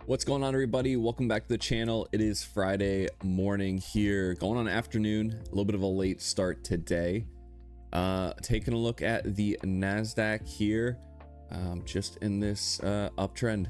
What's going on, everybody? Welcome back to the channel. It is Friday morning here, going on afternoon, a little bit of a late start today. Taking a look at the NASDAQ here, just in this uptrend,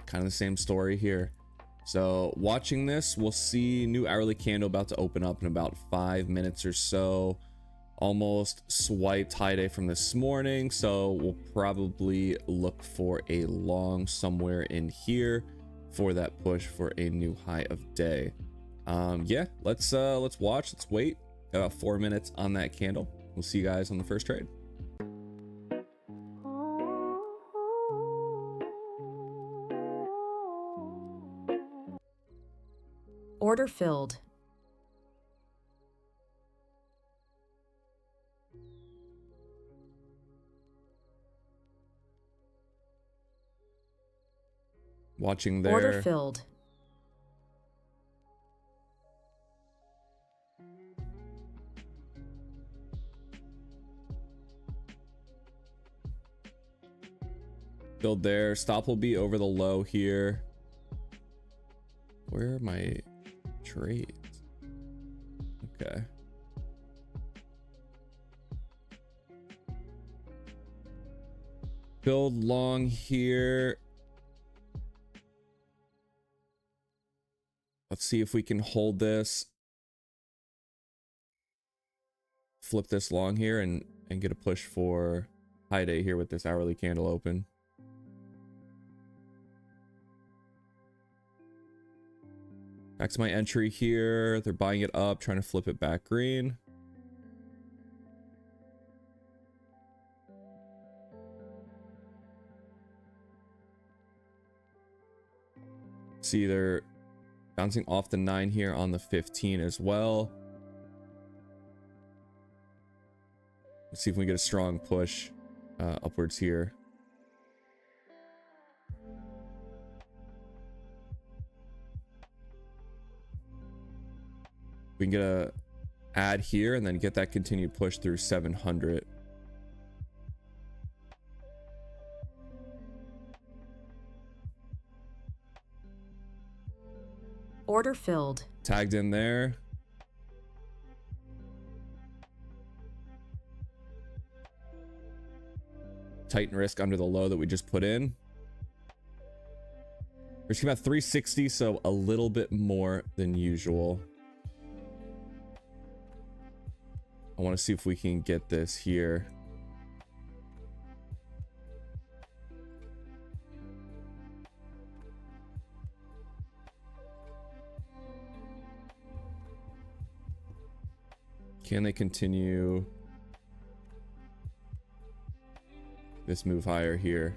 kind of the same story here. So watching this, we'll see new hourly candle about to open up in about 5 minutes or so. Almost swiped high day from this morning, so we'll probably look for a long somewhere in here for that push for a new high of day. Yeah, let's watch, let's wait. Got about 4 minutes on that candle. We'll see you guys on the first trade. Order filled. Watching there. Order filled. Build there. Stop will be over the low here. Where are my trades? Okay. Build long here. Let's see if we can hold this. Flip this long here and get a push for high day here with this hourly candle open. Back to my entry here. They're buying it up, trying to flip it back green. See, they're bouncing off the 9 here on the 15 as well. Let's see if we get a strong push upwards here. We can get a add here and then get that continued push through 700. Order filled. Tagged in there. Tighten risk under the low that we just put in. We're just about 360, so a little bit more than usual. I want to see if we can get this here. Can they continue this move higher here?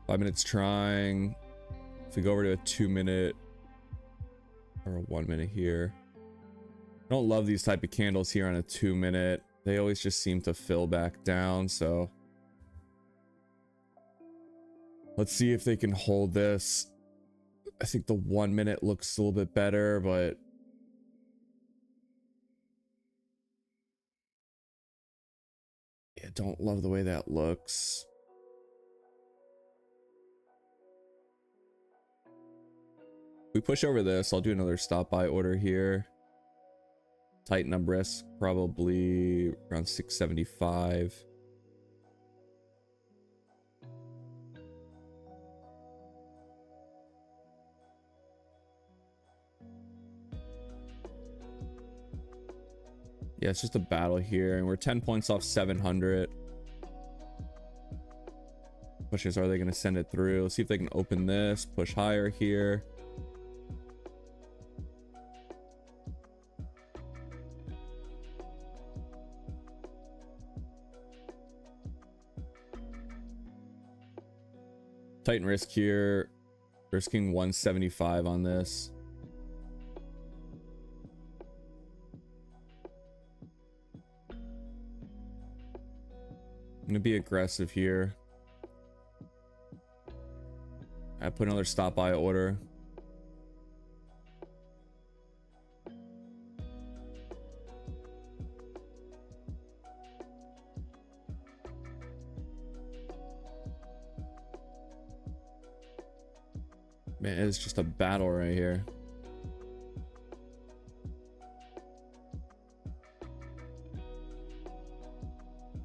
Five minutes trying. If we go over to a 2 minute or a 1 minute here. I don't love these type of candles here on a 2 minute. They always just seem to fill back down, so let's see if they can hold this. I think the 1 minute looks a little bit better, but yeah, don't love the way that looks. We push over this, I'll do another stop buy order here. Tighten up risk, probably around 675. Yeah, it's just a battle here, and we're 10 points off 700. Pushes, are they going to send it through? Let's see if they can open this, push higher here. Tighten risk here, risking 175 on this. I'm gonna be aggressive here. I put another stop buy order. Man, it's just a battle right here.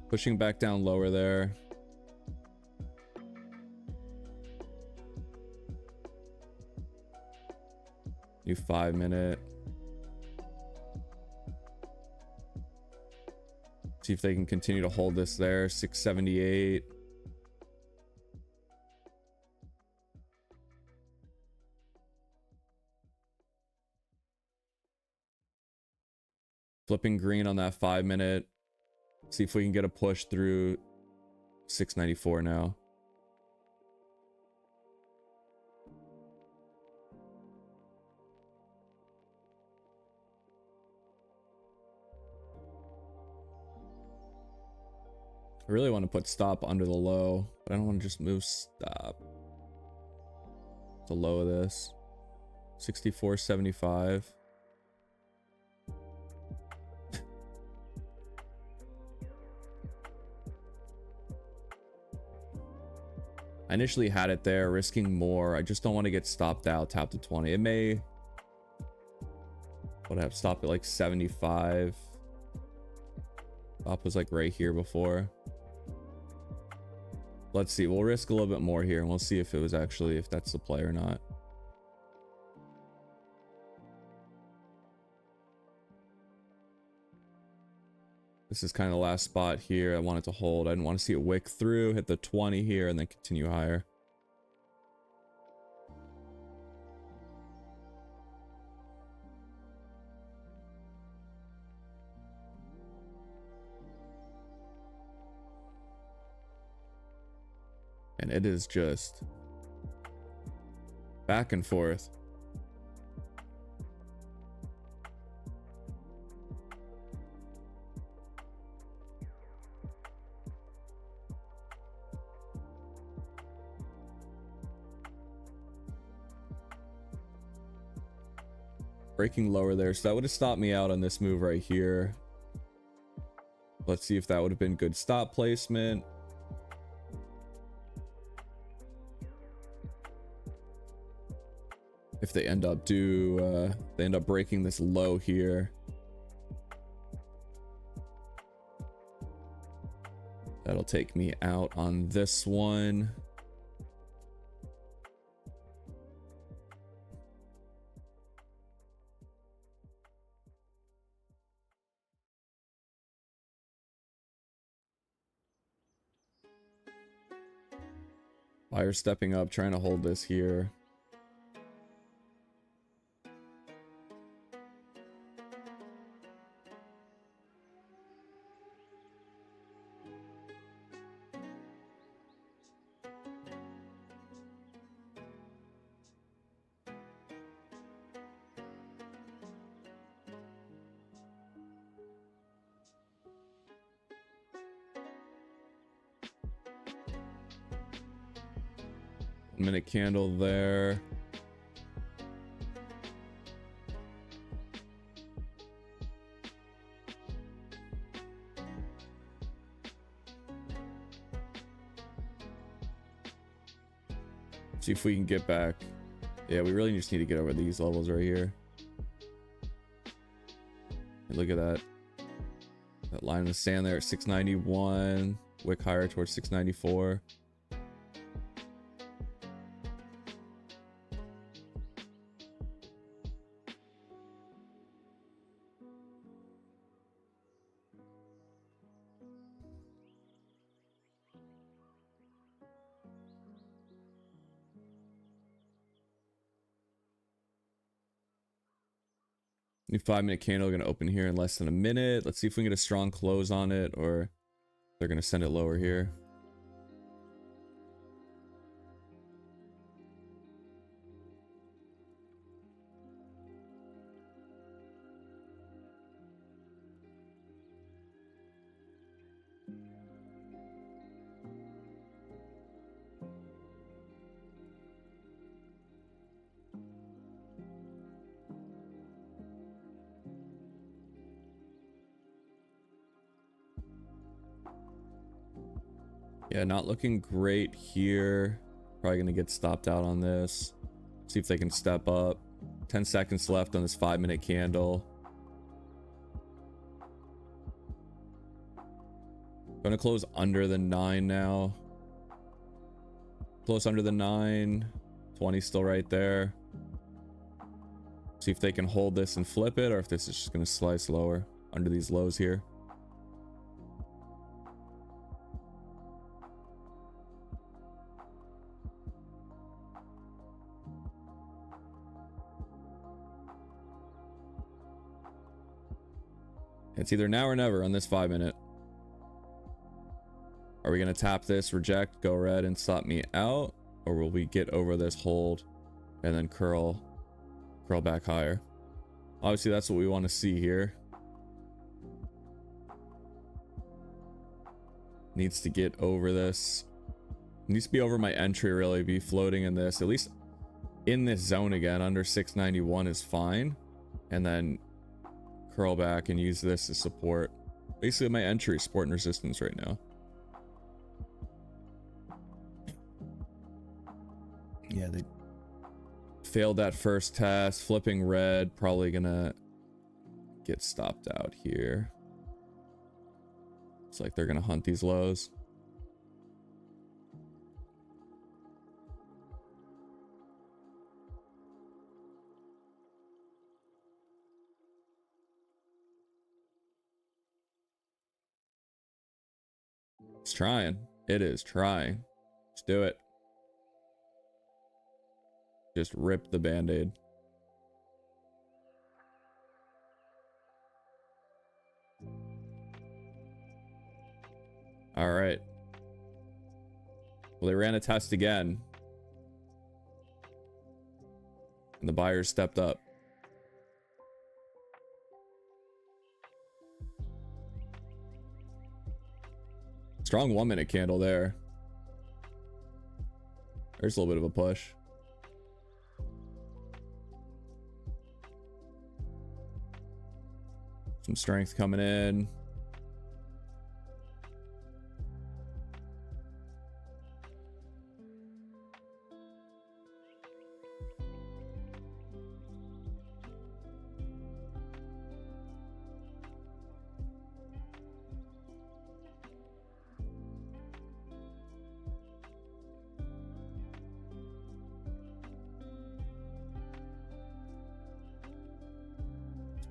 Pushing back down lower there. New 5 minute. See if they can continue to hold this there. 678. Flipping green on that 5 minute. See if we can get a push through 694 now. I really want to put stop under the low, but I don't want to just move stop. The low of this. 64.75. I initially had it there, risking more. I just don't want to get stopped out, tap to 20. It may would have stopped at like 75. Stop was like right here before. Let's see. We'll risk a little bit more here and we'll see if it was actually, if that's the play or not. This is kind of the last spot here. I wanted to hold. I didn't want to see it wick through, hit the 20 here, and then continue higher. And it is just back and forth. Breaking lower there, so that would have stopped me out on this move right here. Let's see if that would have been good stop placement. If they end up breaking this low here. That'll take me out on this one. Buyer stepping up, trying to hold this here. Minute candle there. See if we can get back. Yeah, we really just need to get over these levels right here. And look at that. That line in the sand there at 691. Wick higher towards 694. New 5 minute candle going to open here in less than a minute. Let's see if we can get a strong close on it, or they're going to send it lower here. Yeah, not looking great here. Probably gonna get stopped out on this. See if they can step up. 10 seconds left on this 5-minute candle. Gonna close under the 9 now. Close under the 9. 20 still right there. See if they can hold this and flip it, or if this is just gonna slice lower under these lows here. It's either now or never on this 5-minute. Are we going to tap this, reject, go red, and stop me out? Or will we get over this hold and then curl back higher? Obviously, that's what we want to see here. Needs to get over this. Needs to be over my entry, really. Be floating in this. At least in this zone again. Under 691 is fine. And then curl back and use this as support. Basically my entry, support and resistance right now. Yeah, they failed that first test. Flipping red, probably gonna get stopped out here. It's like they're gonna hunt these lows. It's trying. It is trying. Let's do it. Just rip the band-aid. All right. Well, they ran a test again. And the buyers stepped up. Strong 1-minute candle there. There's a little bit of a push. Some strength coming in.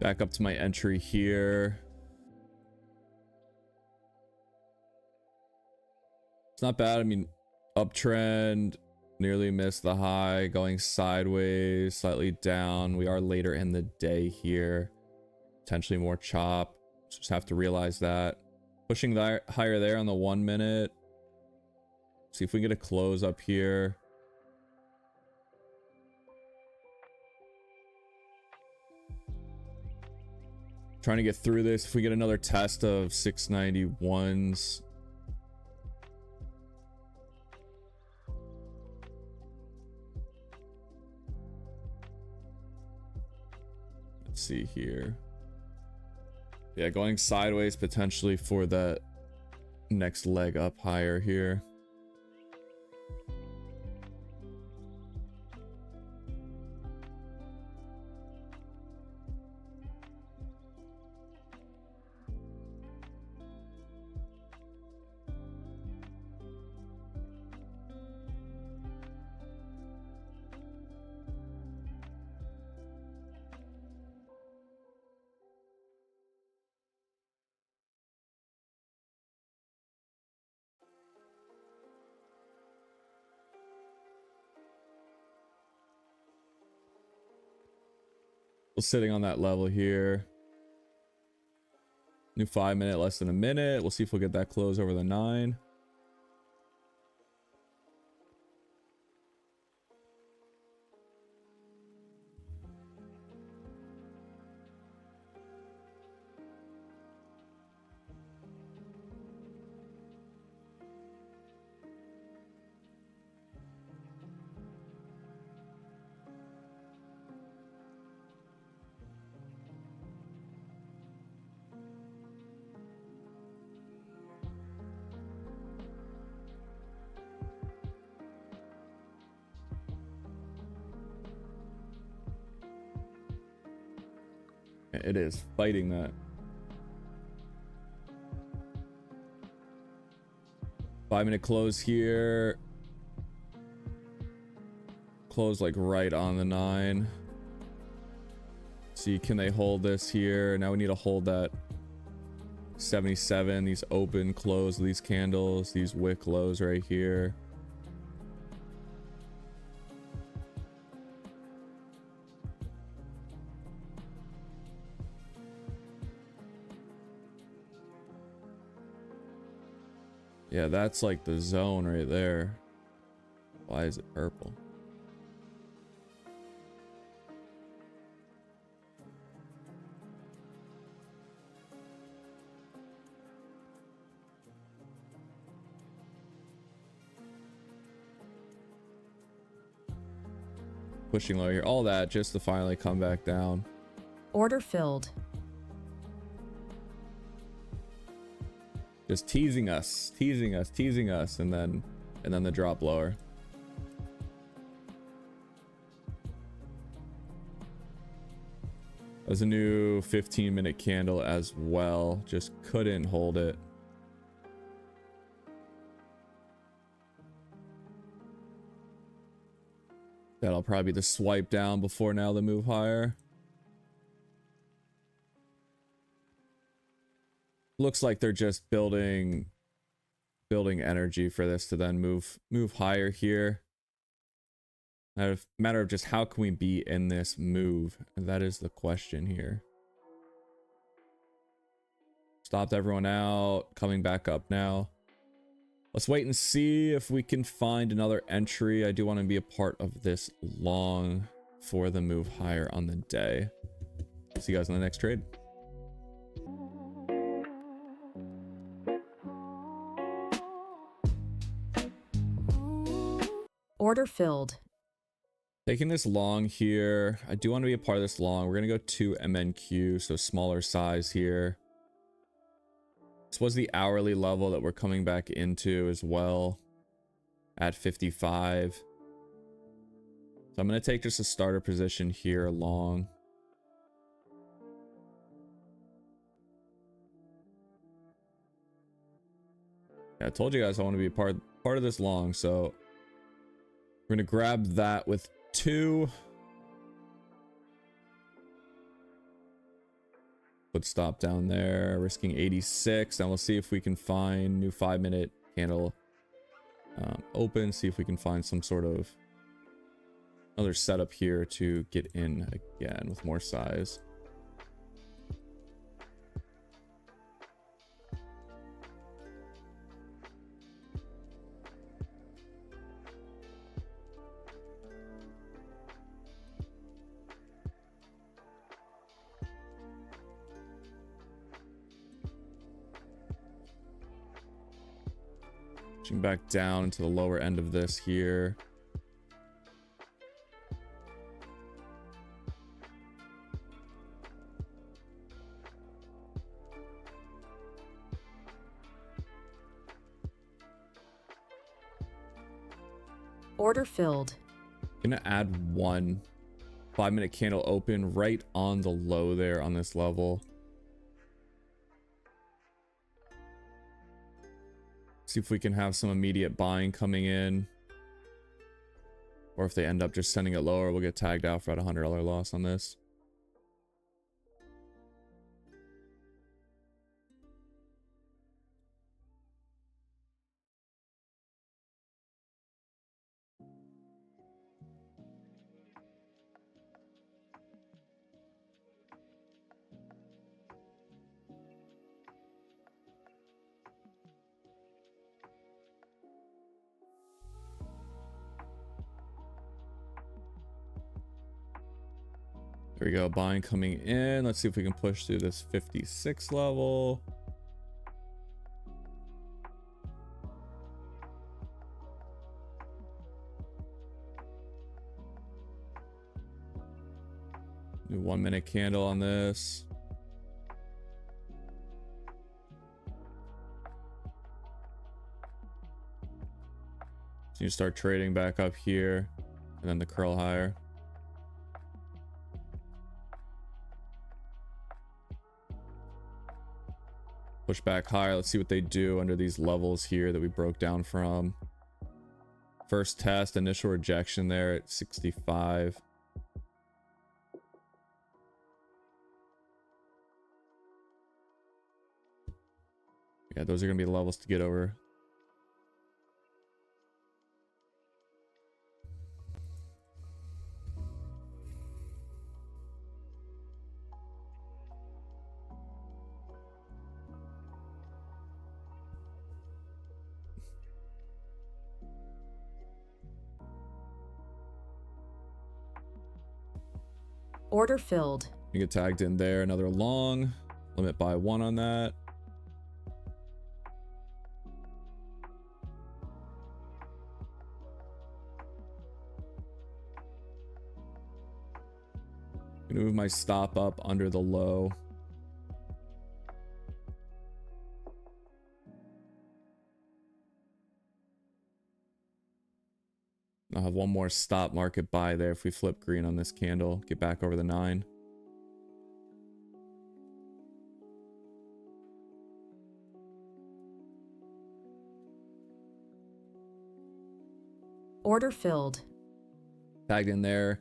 Back up to my entry here. It's not bad. I mean, uptrend, nearly missed the high, going sideways, slightly down. We are later in the day here. Potentially more chop. Just have to realize that. Pushing that higher there on the 1-minute. See if we can get a close up here. Trying to get through this. If we get another test of 691s. Let's see here. Yeah, going sideways potentially for that next leg up higher here. Still sitting on that level here. New 5-minute, less than a minute. We'll see if we'll get that close over the 9. It is fighting that. Five-minute close here. Close like right on the 9. See, can they hold this here? Now we need to hold that 77. These open, close, these candles, these wick lows right here. Yeah, that's like the zone right there. Why is it purple? Pushing lower here, all that just to finally come back down. Order filled. Just teasing us, and then the drop lower. There's a new 15-minute candle as well. Just couldn't hold it. That'll probably be the swipe down before now the move higher. Looks like they're just building energy for this to then move higher here. Matter of just how can we be in this move? And that is the question here. Stopped everyone out, coming back up now. Let's wait and see if we can find another entry. I do want to be a part of this long for the move higher on the day. See you guys in the next trade. Order filled. Taking this long here. I do want to be a part of this long. We're going to go to MNQ, so smaller size here. This was the hourly level that we're coming back into as well at 55. So I'm going to take just a starter position here long. Yeah, I told you guys I want to be part of this long, so we're going to grab that with 2. Put stop down there, risking 86, and we'll see if we can find new 5-minute candle open, see if we can find some sort of another setup here to get in again with more size. Back down to the lower end of this here. Order filled. Gonna add 1 5-minute candle open right on the low there on this level. See if we can have some immediate buying coming in. Or if they end up just sending it lower, we'll get tagged out for about $100 loss on this. There we go, buying coming in. Let's see if we can push through this 56 level. New 1-minute candle on this. So you start trading back up here and then the curl higher. Push back higher. Let's see what they do under these levels here that we broke down from. First test, initial rejection there at 65. Yeah, those are going to be levels to get over. Order filled. You get tagged in there. Another long. Limit by 1 on that. Gonna move my stop up under the low. I'll have one more stop market buy there if we flip green on this candle. Get back over the 9. Order filled. Tagged in there.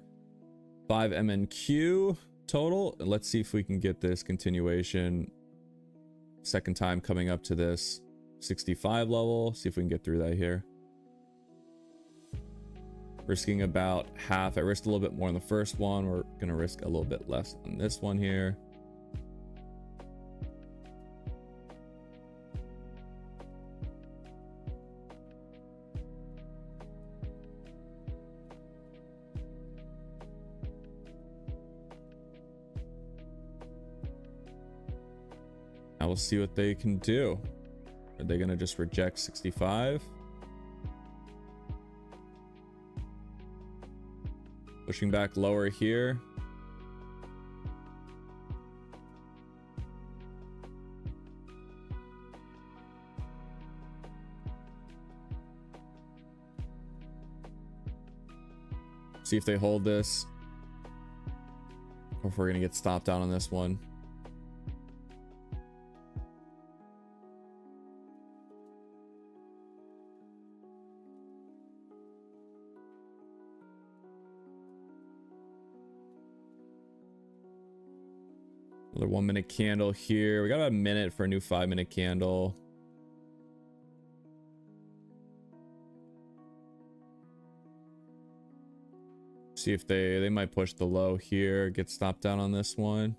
5 MNQ total. Let's see if we can get this continuation. Second time coming up to this 65 level. See if we can get through that here. Risking about half. I risked a little bit more on the first one. We're going to risk a little bit less on this one here. Now we'll see what they can do. Are they going to just reject 65? Pushing back lower here. See if they hold this. Or if we're going to get stopped out on this one. Another 1 minute candle here. We got about a minute for a new 5 minute candle. See if they might push the low here, get stopped down on this one.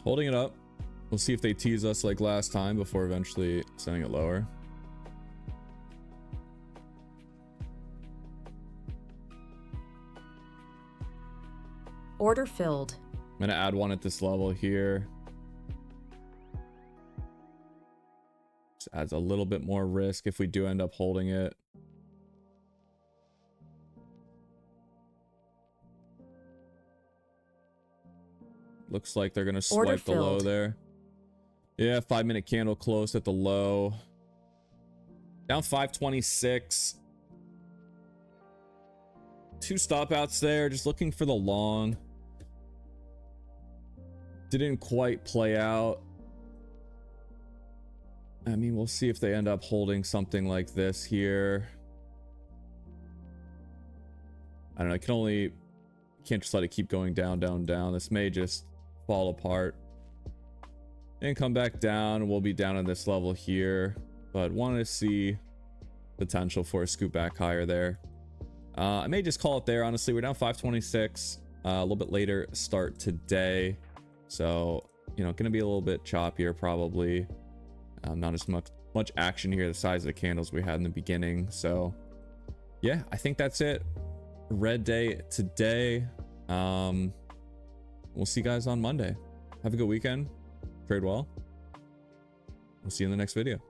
Holding it up. We'll see if they tease us like last time before eventually sending it lower. Order filled. I'm gonna add one at this level here. Just adds a little bit more risk if we do end up holding it. Looks like they're gonna swipe the low there. Yeah, 5 minute candle close at the low. Down 526. 2 stop outs there, just looking for the long. Didn't quite play out. I mean, we'll see if they end up holding something like this here. I don't know. Can't just let it keep going down, down, down. This may just fall apart and come back down. We'll be down at this level here, but wanted to see potential for a scoop back higher there. I may just call it there. Honestly, we're down 526. A little bit later start today. So, you know, gonna be a little bit choppier probably. Not as much action here, the size of the candles we had in the beginning. So yeah, I think that's it. Red day today. We'll see you guys on Monday. Have a good weekend. Trade well. We'll see you in the next video.